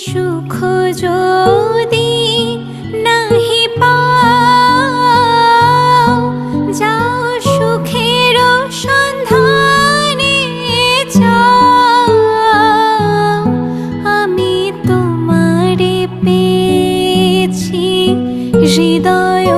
সুখ যদি নাহি পাও, যাও সুখের সন্ধানে যাও। আমি তোমারে পেয়েছি হৃদয়